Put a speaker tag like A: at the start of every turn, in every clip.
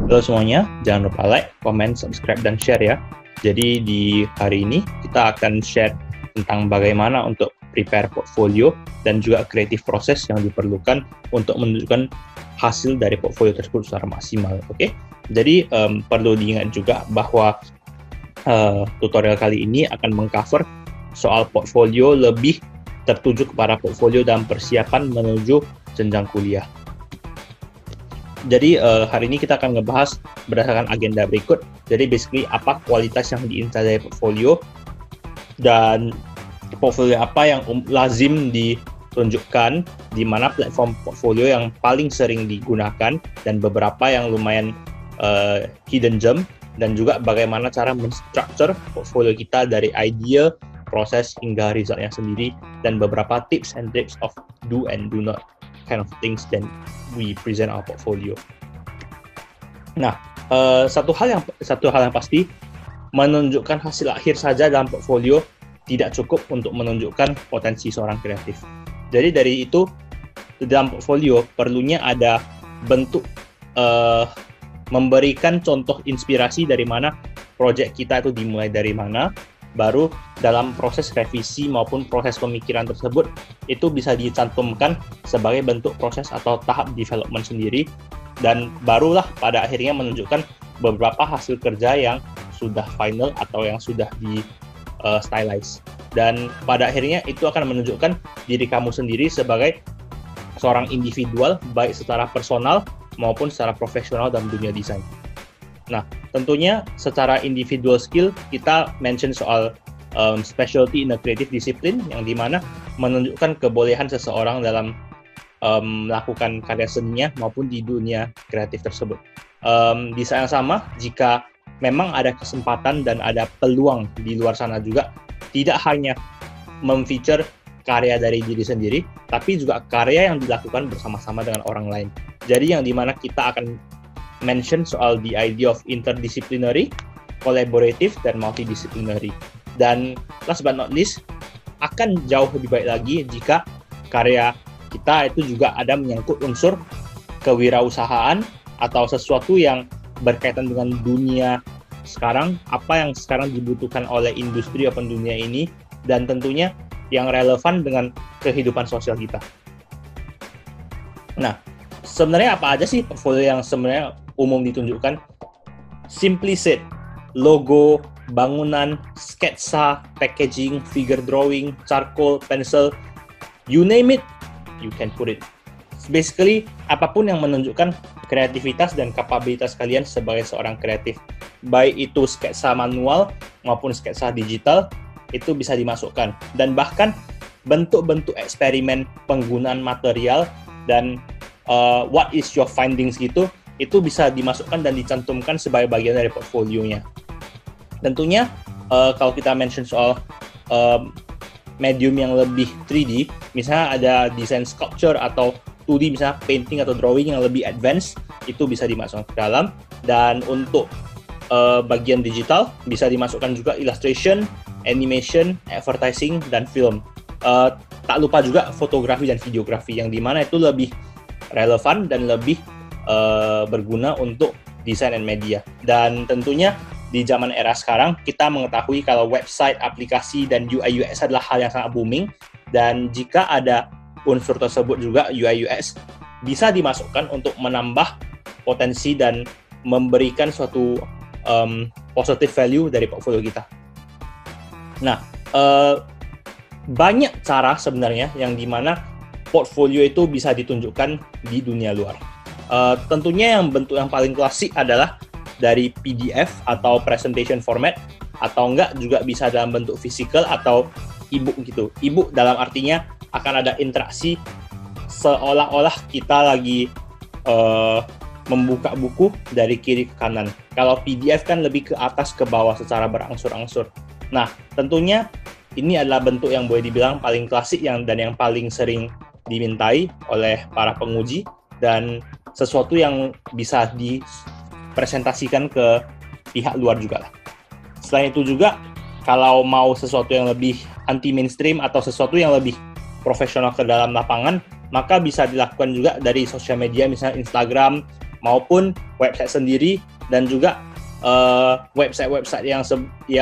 A: Halo semuanya, jangan lupa like, comment, subscribe, dan share ya. Jadi di hari ini kita akan share tentang bagaimana untuk prepare portfolio dan juga creative proses yang diperlukan untuk menunjukkan hasil dari portfolio tersebut secara maksimal. Oke? Jadi perlu diingat juga bahwa tutorial kali ini akan mengcover soal portfolio lebih tertuju kepada portfolio dalam persiapan menuju jenjang kuliah. Jadi hari ini kita akan ngebahas berdasarkan agenda berikut. Jadi basically apa kualitas yang diincar dari portfolio dan portfolio apa yang lazim ditunjukkan, di mana platform portfolio yang paling sering digunakan dan beberapa yang lumayan hidden gem, dan juga bagaimana cara menstructure portfolio kita dari idea, proses hingga resultnya sendiri, dan beberapa tips and tricks of do and do not kind of things then we present our portfolio. Nah, satu hal yang pasti, menunjukkan hasil akhir saja dalam portfolio tidak cukup untuk menunjukkan potensi seorang kreatif. Jadi dari itu, dalam portfolio perlunya ada bentuk memberikan contoh inspirasi dari mana proyek kita itu dimulai dari mana, baru dalam proses revisi maupun proses pemikiran tersebut itu bisa dicantumkan sebagai bentuk proses atau tahap development sendiri, dan barulah pada akhirnya menunjukkan beberapa hasil kerja yang sudah final atau yang sudah di stylize, dan pada akhirnya itu akan menunjukkan diri kamu sendiri sebagai seorang individual baik secara personal maupun secara profesional dalam dunia desain. Nah, tentunya secara individual skill kita mention soal specialty in a creative discipline, yang dimana menunjukkan kebolehan seseorang dalam melakukan karya seninya maupun di dunia kreatif tersebut. Di saat yang sama, jika memang ada kesempatan dan ada peluang di luar sana juga, tidak hanya memfeature karya dari diri sendiri, tapi juga karya yang dilakukan bersama-sama dengan orang lain. Jadi yang dimana kita akan mention soal the idea of interdisciplinary, collaborative, dan multidisciplinary. Dan last but not least, akan jauh lebih baik lagi jika karya kita itu juga ada menyangkut unsur kewirausahaan atau sesuatu yang berkaitan dengan dunia sekarang, apa yang sekarang dibutuhkan oleh industri open dunia ini, dan tentunya yang relevan dengan kehidupan sosial kita. Nah, sebenarnya apa aja sih portfolio yang sebenarnya umum ditunjukkan? Simply said, logo, bangunan, sketsa, packaging, figure drawing, charcoal, pencil, you name it, you can put it. Basically, apapun yang menunjukkan kreativitas dan kapabilitas kalian sebagai seorang kreatif, baik itu sketsa manual maupun sketsa digital, itu bisa dimasukkan. Dan bahkan bentuk-bentuk eksperimen penggunaan material dan what is your findings gitu, itu bisa dimasukkan dan dicantumkan sebagai bagian dari portfolionya. Tentunya kalau kita mention soal medium yang lebih 3D, misalnya ada desain sculpture atau 2D, misalnya painting atau drawing yang lebih advance, itu bisa dimasukkan ke dalam. Dan untuk bagian digital bisa dimasukkan juga illustration, animation, advertising, dan film. Tak lupa juga fotografi dan videografi, yang dimana itu lebih relevan dan lebih berguna untuk desain dan media. Dan tentunya di zaman era sekarang kita mengetahui kalau website, aplikasi, dan UI UX adalah hal yang sangat booming, dan jika ada unsur tersebut juga UI UX bisa dimasukkan untuk menambah potensi dan memberikan suatu positive value dari portfolio kita. Nah, banyak cara sebenarnya yang dimana portfolio itu bisa ditunjukkan di dunia luar. Tentunya yang bentuk yang paling klasik adalah dari PDF atau presentation format, atau enggak juga bisa dalam bentuk physical atau e-book gitu. E-book dalam artinya akan ada interaksi seolah-olah kita lagi membuka buku dari kiri ke kanan. Kalau PDF kan lebih ke atas ke bawah secara berangsur-angsur. Nah, tentunya ini adalah bentuk yang boleh dibilang paling klasik dan yang paling sering dimintai oleh para penguji, dan sesuatu yang bisa dipresentasikan ke pihak luar juga lah. Selain itu juga, kalau mau sesuatu yang lebih anti mainstream atau sesuatu yang lebih profesional ke dalam lapangan, maka bisa dilakukan juga dari sosial media, misalnya Instagram, maupun website sendiri, dan juga website-website yang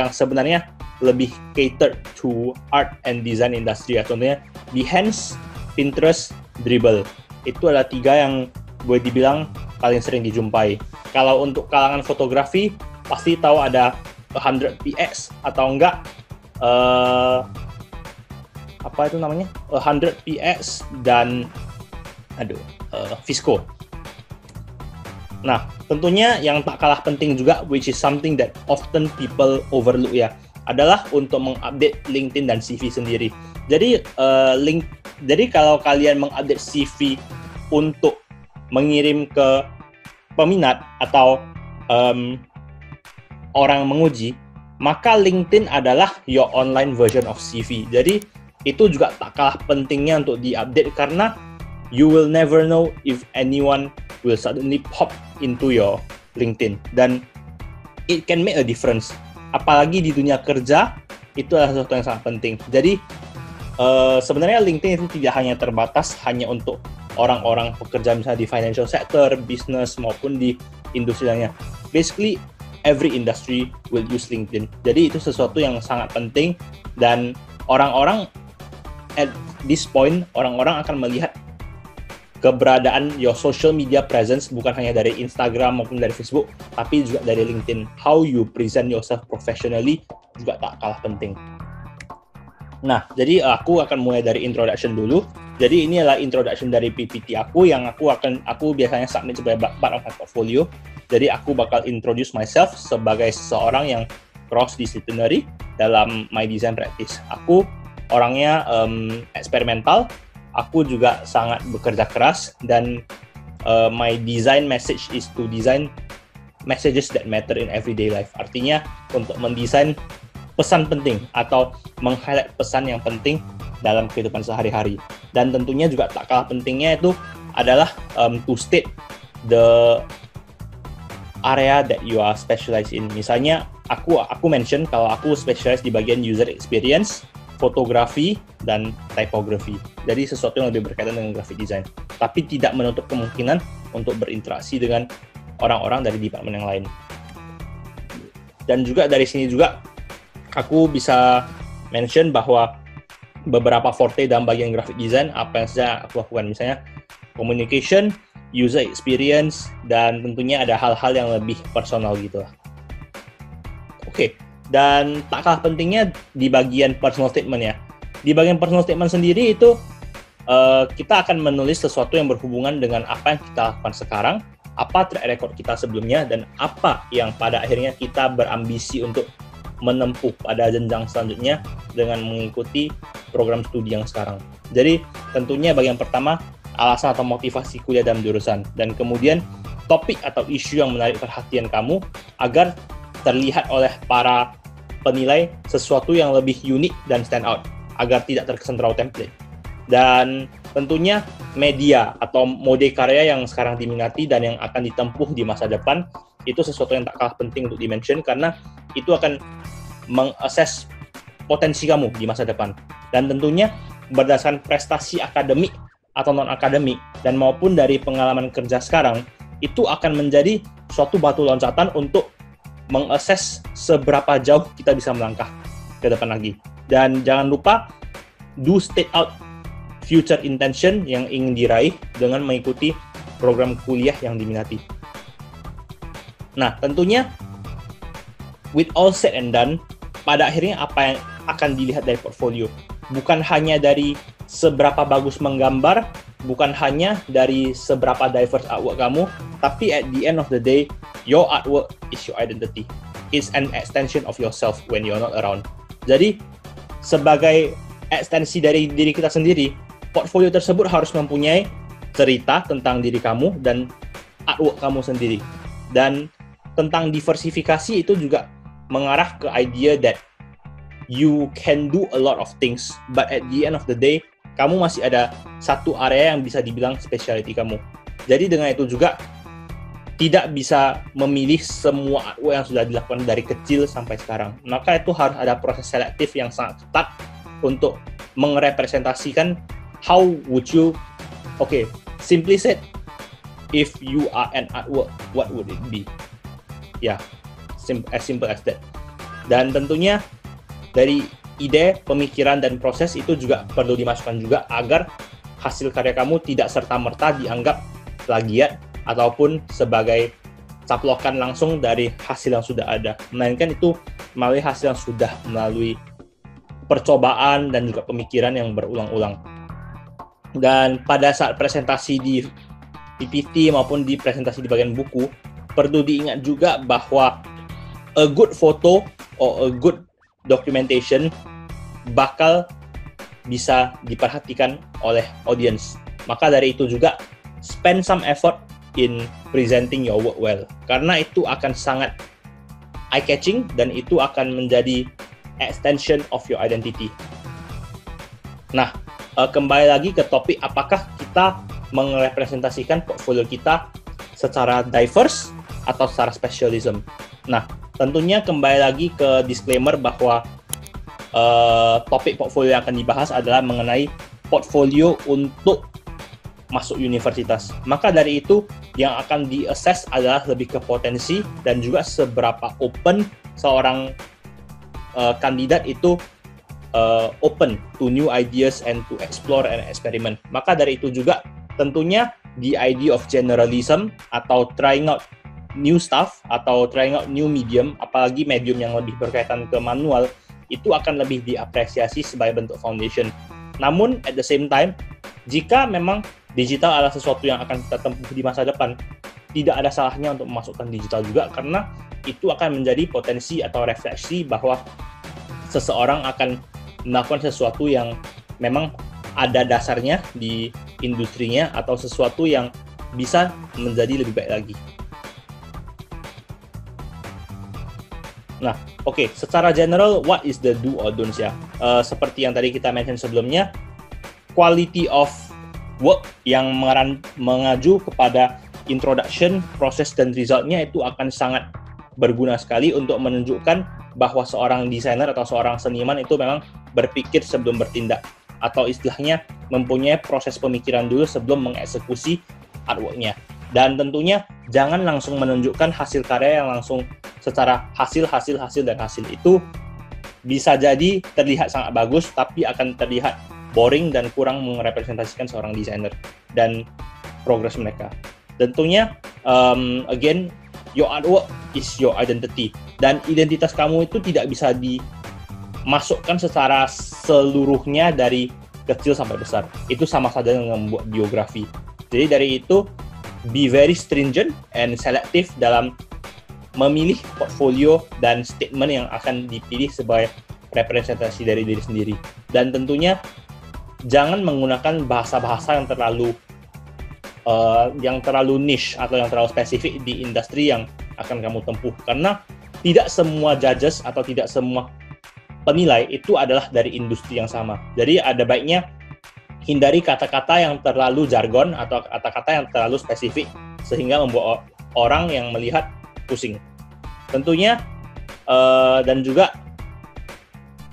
A: sebenarnya lebih catered to art and design industry. Contohnya Behance, Pinterest, Dribbble. Itu adalah 3 yang boleh dibilang paling sering dijumpai. Kalau untuk kalangan fotografi, pasti tahu ada 100px atau enggak 100px dan Visco. Nah, tentunya yang tak kalah penting juga, which is something that often people overlook ya, adalah untuk mengupdate LinkedIn dan CV sendiri. Jadi jadi kalau kalian mengupdate CV untuk mengirim ke peminat atau orang menguji, maka LinkedIn adalah your online version of CV. Jadi itu juga tak kalah pentingnya untuk diupdate, karena you will never know if anyone will suddenly pop into your LinkedIn, dan it can make a difference. Apalagi di dunia kerja, itu adalah sesuatu yang sangat penting. Jadi sebenarnya LinkedIn itu tidak hanya terbatas hanya untuk orang-orang pekerja misalnya di financial sector, business, maupun di industri lainnya. Basically, every industry will use LinkedIn. Jadi itu sesuatu yang sangat penting, dan orang-orang at this point, orang-orang akan melihat keberadaan your social media presence bukan hanya dari Instagram maupun dari Facebook, tapi juga dari LinkedIn. How you present yourself professionally juga tak kalah penting. Nah, jadi aku akan mulai dari introduction dulu. Jadi ini adalah introduction dari PPT aku yang aku biasanya submit sebagai part of my portfolio. Jadi aku bakal introduce myself sebagai seseorang yang cross disciplinary dalam my design practice. Aku orangnya eksperimental. Aku juga sangat bekerja keras, dan my design message is to design messages that matter in everyday life. Artinya untuk mendesain pesan penting atau meng-highlight pesan yang penting dalam kehidupan sehari-hari. Dan tentunya juga tak kalah pentingnya itu adalah to state the area that you are specialized in. Misalnya aku mention kalau aku specialize di bagian user experience, fotografi, dan typography. Jadi sesuatu yang lebih berkaitan dengan graphic design. Tapi tidak menutup kemungkinan untuk berinteraksi dengan orang-orang dari departemen yang lain. Dan juga dari sini juga aku bisa mention bahwa beberapa forte dalam bagian graphic design apa yang saja aku lakukan. Misalnya communication, user experience, dan tentunya ada hal-hal yang lebih personal gitu lah. Oke. Dan tak kalah pentingnya di bagian personal statement ya. Di bagian personal statement sendiri itu kita akan menulis sesuatu yang berhubungan dengan apa yang kita lakukan sekarang, apa track record kita sebelumnya, dan apa yang pada akhirnya kita berambisi untuk menempuh pada jenjang selanjutnya dengan mengikuti program studi yang sekarang. Jadi tentunya bagian pertama, alasan atau motivasi kuliah dalam jurusan, dan kemudian topik atau isu yang menarik perhatian kamu agar terlihat oleh para penilai sesuatu yang lebih unik dan stand out agar tidak terkesan terlalu template. Dan tentunya media atau mode karya yang sekarang diminati dan yang akan ditempuh di masa depan itu sesuatu yang tak kalah penting untuk dimention, karena itu akan meng-assess potensi kamu di masa depan. Dan tentunya berdasarkan prestasi akademik atau non-akademik dan maupun dari pengalaman kerja sekarang, itu akan menjadi suatu batu loncatan untuk mengakses seberapa jauh kita bisa melangkah ke depan lagi. Dan jangan lupa do state out future intention yang ingin diraih dengan mengikuti program kuliah yang diminati. Nah, tentunya with all said and done, pada akhirnya apa yang akan dilihat dari portfolio bukan hanya dari seberapa bagus menggambar, bukan hanya dari seberapa diverse artwork kamu, tapi at the end of the day, your artwork is your identity. It's an extension of yourself when you're not around. Jadi, sebagai ekstensi dari diri kita sendiri, portfolio tersebut harus mempunyai cerita tentang diri kamu dan artwork kamu sendiri. Dan tentang diversifikasi itu juga mengarah ke idea that you can do a lot of things, but at the end of the day, kamu masih ada satu area yang bisa dibilang specialty kamu. Jadi dengan itu juga tidak bisa memilih semua artwork yang sudah dilakukan dari kecil sampai sekarang. Maka itu harus ada proses selektif yang sangat ketat untuk merepresentasikan how would you, simply said, if you are an artwork, what would it be? Ya, as simple as that. Dan tentunya dari ide, pemikiran, dan proses itu juga perlu dimasukkan juga agar hasil karya kamu tidak serta-merta dianggap plagiat ataupun sebagai caplokan langsung dari hasil yang sudah ada, melainkan itu melalui hasil yang sudah melalui percobaan dan juga pemikiran yang berulang-ulang. Dan pada saat presentasi di PPT maupun di presentasi di bagian buku, perlu diingat juga bahwa a good photo or a good documentation bakal bisa diperhatikan oleh audience. Maka dari itu juga spend some effort in presenting your work well, karena itu akan sangat eye-catching dan itu akan menjadi extension of your identity. Nah, kembali lagi ke topik, apakah kita merepresentasikan portfolio kita secara diverse atau secara specialism? Nah, tentunya kembali lagi ke disclaimer bahwa topik portfolio yang akan dibahas adalah mengenai portfolio untuk masuk universitas. Maka dari itu, yang akan di-assess adalah lebih ke potensi dan juga seberapa open seorang kandidat itu open to new ideas and to explore and experiment. Maka dari itu juga tentunya the idea of generalism atau trying out new stuff atau trying out new medium, apalagi medium yang lebih berkaitan ke manual, itu akan lebih diapresiasi sebagai bentuk foundation. Namun at the same time, jika memang digital adalah sesuatu yang akan kita tempuh di masa depan, tidak ada salahnya untuk memasukkan digital juga, karena itu akan menjadi potensi atau refleksi bahwa seseorang akan melakukan sesuatu yang memang ada dasarnya di industrinya atau sesuatu yang bisa menjadi lebih baik lagi. Nah, oke, secara general, what is the do or don'ts ya? Seperti yang tadi kita mention sebelumnya, quality of work yang mengacu kepada introduction, proses, dan resultnya itu akan sangat berguna sekali untuk menunjukkan bahwa seorang desainer atau seorang seniman itu memang berpikir sebelum bertindak, atau istilahnya mempunyai proses pemikiran dulu sebelum mengeksekusi artwork-nya. Dan tentunya jangan langsung menunjukkan hasil karya yang langsung secara hasil dan hasil itu bisa jadi terlihat sangat bagus, tapi akan terlihat boring dan kurang merepresentasikan seorang desainer dan progres mereka. Tentunya, again, your artwork is your identity, dan identitas kamu itu tidak bisa dimasukkan secara seluruhnya dari kecil sampai besar. Itu sama saja dengan membuat biografi. Jadi dari itu, be very stringent and selective dalam memilih portfolio dan statement yang akan dipilih sebagai representasi dari diri sendiri. Dan tentunya jangan menggunakan bahasa-bahasa yang terlalu niche atau yang terlalu spesifik di industri yang akan kamu tempuh, karena tidak semua judges atau tidak semua penilai itu adalah dari industri yang sama. Jadi ada baiknya hindari kata-kata yang terlalu jargon atau kata-kata yang terlalu spesifik sehingga membuat orang yang melihat pusing. Tentunya dan juga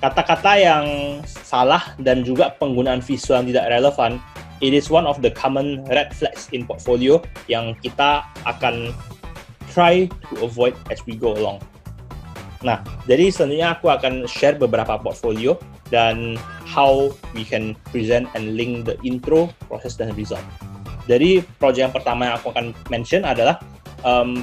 A: kata-kata yang salah dan juga penggunaan visual yang tidak relevan, it is one of the common red flags in portfolio yang kita akan try to avoid as we go along. Nah, jadi selanjutnya aku akan share beberapa portfolio dan how we can present and link the intro, proses, dan result. Jadi project yang pertama yang aku akan mention adalah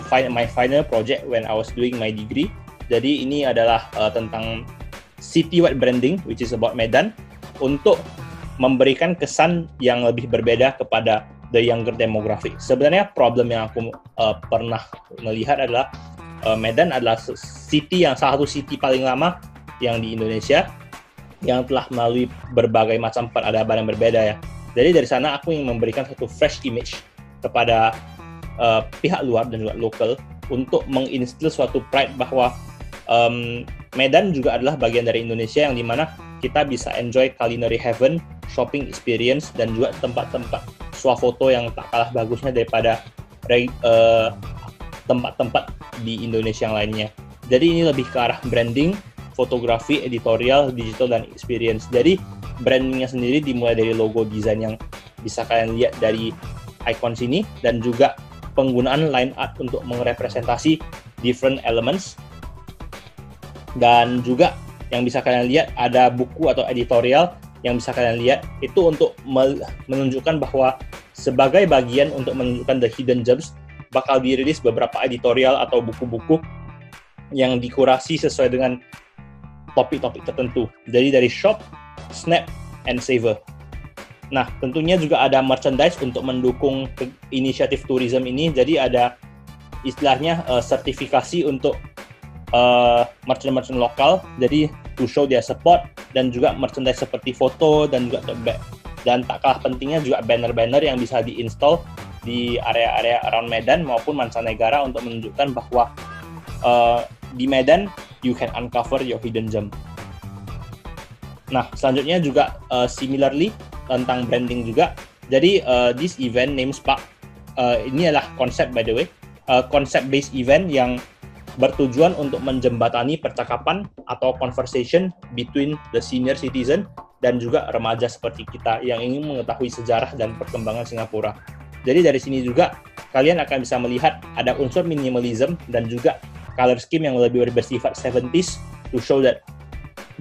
A: my final project when I was doing my degree. Jadi ini adalah tentang citywide branding, which is about Medan, untuk memberikan kesan yang lebih berbeda kepada the younger demographic. Sebenarnya problem yang aku pernah melihat adalah Medan adalah salah satu city paling lama yang di Indonesia yang telah melalui berbagai macam peradaban yang berbeda ya. Jadi dari sana aku ingin memberikan satu fresh image kepada pihak luar dan juga lokal untuk menginstil suatu pride bahwa Medan juga adalah bagian dari Indonesia yang dimana kita bisa enjoy culinary heaven, shopping experience, dan juga tempat-tempat swafoto yang tak kalah bagusnya daripada tempat-tempat di Indonesia yang lainnya. Jadi ini lebih ke arah branding, fotografi, editorial, digital, dan experience. Jadi brandingnya sendiri dimulai dari logo desain yang bisa kalian lihat dari icon sini, dan juga penggunaan line art untuk merepresentasi different elements. Dan juga yang bisa kalian lihat ada buku atau editorial yang bisa kalian lihat, itu untuk menunjukkan bahwa sebagai bagian untuk menunjukkan the hidden gems, bakal dirilis beberapa editorial atau buku-buku yang dikurasi sesuai dengan topik-topik tertentu. Jadi dari Shop, Snap, and Savor. Nah, tentunya juga ada merchandise untuk mendukung inisiatif tourism ini. Jadi ada istilahnya sertifikasi untuk merchant-merchant lokal. Jadi to show their support, dan juga merchandise seperti foto dan juga tote bag. Dan tak kalah pentingnya juga banner-banner yang bisa diinstal di area-area around Medan maupun mancanegara untuk menunjukkan bahwa di Medan you can uncover your hidden gem. Nah, selanjutnya juga similarly tentang branding juga. Jadi this event name Spark ini adalah konsep, by the way, konsep based event yang bertujuan untuk menjembatani percakapan atau conversation between the senior citizen dan juga remaja seperti kita yang ingin mengetahui sejarah dan perkembangan Singapura. Jadi dari sini juga kalian akan bisa melihat ada unsur minimalism dan juga color scheme yang lebih bersifat 70s to show that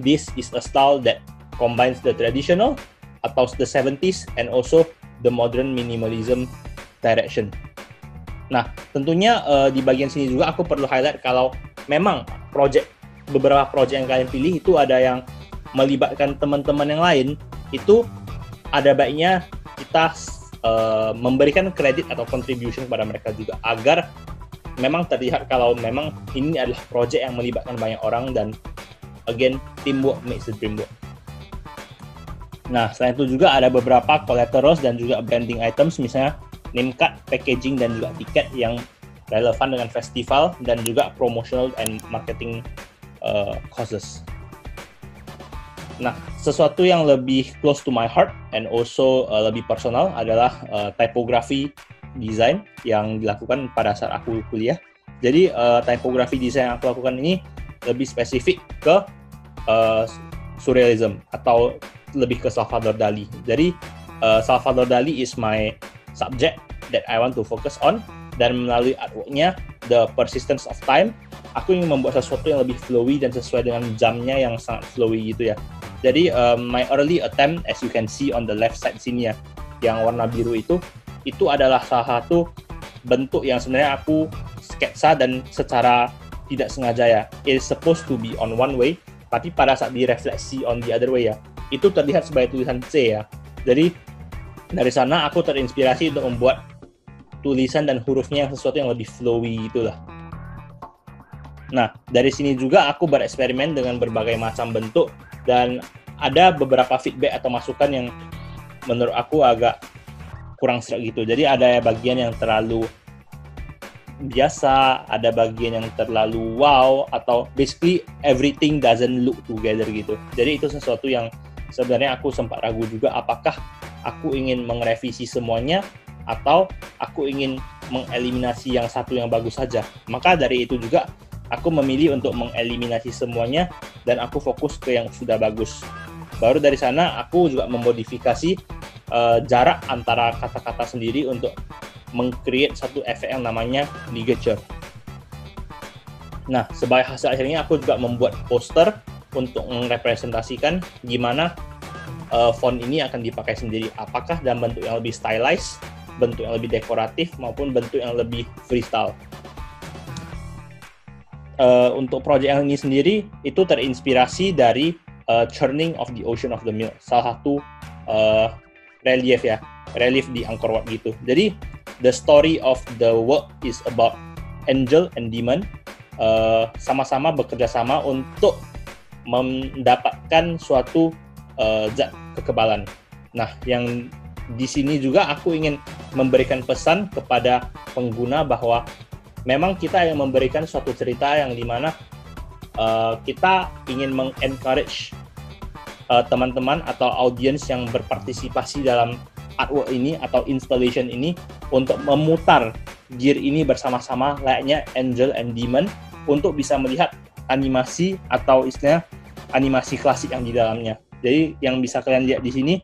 A: this is a style that combines the traditional atau the 70s and also the modern minimalism direction. Nah, tentunya di bagian sini juga aku perlu highlight kalau memang beberapa project yang kalian pilih itu ada yang melibatkan teman-teman yang lain, itu ada baiknya kita memberikan kredit atau contribution kepada mereka juga, agar memang terlihat kalau memang ini adalah project yang melibatkan banyak orang, dan again, teamwork makes the dream work. Nah, selain itu juga ada beberapa collaterals dan juga branding items, misalnya name card, packaging, dan juga tiket yang relevan dengan festival dan juga promotional and marketing causes. Nah, sesuatu yang lebih close to my heart and also lebih personal adalah typography design yang dilakukan pada saat aku kuliah. Jadi typography design yang aku lakukan ini lebih spesifik ke surrealism atau lebih ke Salvador Dali. Jadi Salvador Dali is my subject that I want to focus on, dan melalui artwork-nya The Persistence of Time, aku ingin membuat sesuatu yang lebih flowy dan sesuai dengan jamnya yang sangat flowy gitu ya. Jadi my early attempt, as you can see on the left side sini ya, yang warna biru itu adalah salah satu bentuk yang sebenarnya aku sketsa dan secara tidak sengaja ya, it is supposed to be on one way, tapi pada saat direfleksi on the other way ya, itu terlihat sebagai tulisan C ya. Jadi dari sana aku terinspirasi untuk membuat tulisan dan hurufnya yang sesuatu yang lebih flowy itulah. Nah, dari sini juga aku bereksperimen dengan berbagai macam bentuk, dan ada beberapa feedback atau masukan yang menurut aku agak kurang serak gitu. Jadi ada bagian yang terlalu biasa, ada bagian yang terlalu wow, atau basically everything doesn't look together gitu. Jadi itu sesuatu yang sebenarnya aku sempat ragu juga, apakah aku ingin merevisi semuanya atau aku ingin mengeliminasi yang satu yang bagus saja. Maka dari itu juga aku memilih untuk mengeliminasi semuanya dan aku fokus ke yang sudah bagus. Baru dari sana aku juga memodifikasi jarak antara kata-kata sendiri untuk meng-create satu efek yang namanya ligature. Nah, sebagai hasil akhirnya aku juga membuat poster untuk merepresentasikan gimana font ini akan dipakai sendiri, apakah dalam bentuk yang lebih stylized, bentuk yang lebih dekoratif, maupun bentuk yang lebih freestyle. Untuk proyek yang ini sendiri itu terinspirasi dari Churning of the Ocean of the Milk, salah satu relief di Angkor Wat gitu. Jadi the story of the work is about angel and demon sama-sama bekerja sama untuk mendapatkan suatu zat kekebalan. Nah, yang di sini juga aku ingin memberikan pesan kepada pengguna bahwa memang kita yang memberikan suatu cerita yang dimana kita ingin mengencourage teman-teman atau audiens yang berpartisipasi dalam artwork ini atau installation ini untuk memutar gear ini bersama-sama layaknya angel and demon untuk bisa melihat animasi atau istilahnya animasi klasik yang di dalamnya. Jadi yang bisa kalian lihat di sini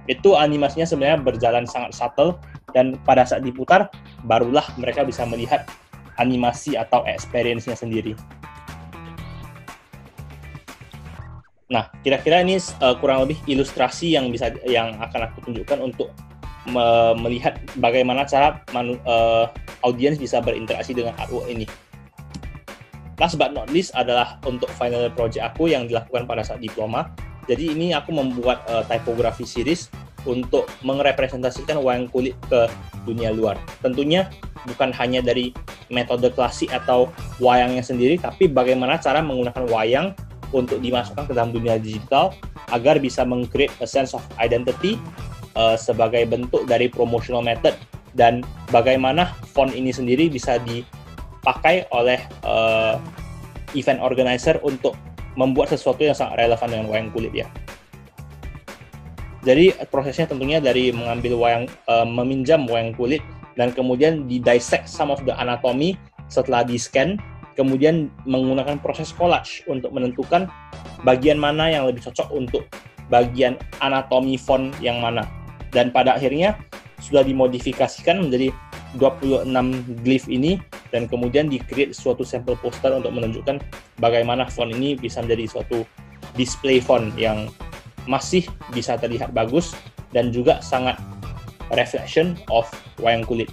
A: itu animasinya sebenarnya berjalan sangat subtle dan pada saat diputar, barulah mereka bisa melihat animasi atau experience-nya sendiri. Nah, kira-kira ini kurang lebih ilustrasi yang akan aku tunjukkan untuk melihat bagaimana cara audiens bisa berinteraksi dengan artwork ini. Last but not least adalah untuk final project aku yang dilakukan pada saat diploma. Jadi ini aku membuat typography series untuk merepresentasikan wayang kulit ke dunia luar. Tentunya bukan hanya dari metode klasik atau wayangnya sendiri, tapi bagaimana cara menggunakan wayang untuk dimasukkan ke dalam dunia digital agar bisa meng-create a sense of identity sebagai bentuk dari promotional method, dan bagaimana font ini sendiri bisa dipakai oleh event organizer untuk membuat sesuatu yang sangat relevan dengan wayang kulit ya. Jadi prosesnya tentunya dari mengambil meminjam wayang kulit dan kemudian dissect some of the anatomy setelah di-scan, kemudian menggunakan proses collage untuk menentukan bagian mana yang lebih cocok untuk bagian anatomi font yang mana. Dan pada akhirnya sudah dimodifikasikan menjadi 26 glyph ini, dan kemudian di-create suatu sampel poster untuk menunjukkan bagaimana font ini bisa menjadi suatu display font yang masih bisa terlihat bagus dan juga sangat reflection of wayang kulit.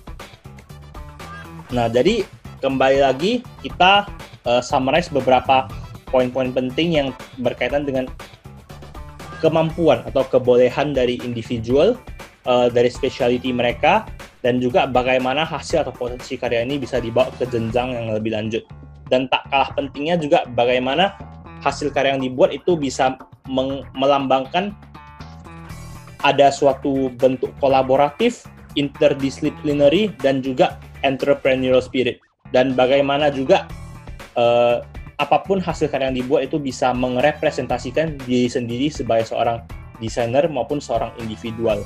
A: Nah, jadi kembali lagi kita summarize beberapa poin-poin penting yang berkaitan dengan kemampuan atau kebolehan dari individual, dari specialty mereka, dan juga bagaimana hasil atau potensi karya ini bisa dibawa ke jenjang yang lebih lanjut. Dan tak kalah pentingnya juga bagaimana hasil karya yang dibuat itu bisa melambangkan ada suatu bentuk kolaboratif, interdisciplinary, dan juga entrepreneurial spirit. Dan bagaimana juga apapun hasil karya yang dibuat itu bisa merepresentasikan diri sendiri sebagai seorang desainer maupun seorang individual.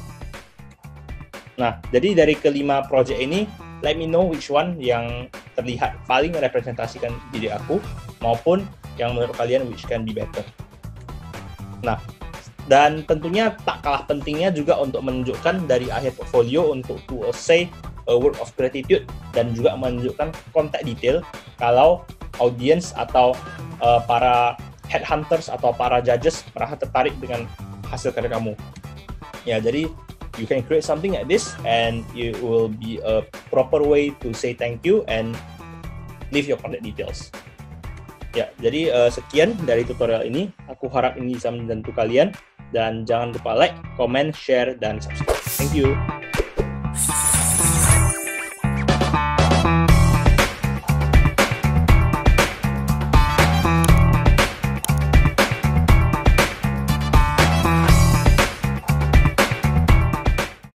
A: Nah, jadi dari kelima project ini, let me know which one yang terlihat paling merepresentasikan diri aku, maupun yang menurut kalian which can be better. Nah, dan tentunya tak kalah pentingnya juga untuk menunjukkan dari akhir portfolio untuk to say a word of gratitude, dan juga menunjukkan kontak detail kalau audience atau para headhunters atau para judges merasa tertarik dengan hasil karya kamu. Ya, jadi you can create something like this and it will be a proper way to say thank you and leave your contact details. Ya, jadi sekian dari tutorial ini. Aku harap ini bisa membantu kalian, dan jangan lupa like, comment, share, dan subscribe. Thank you.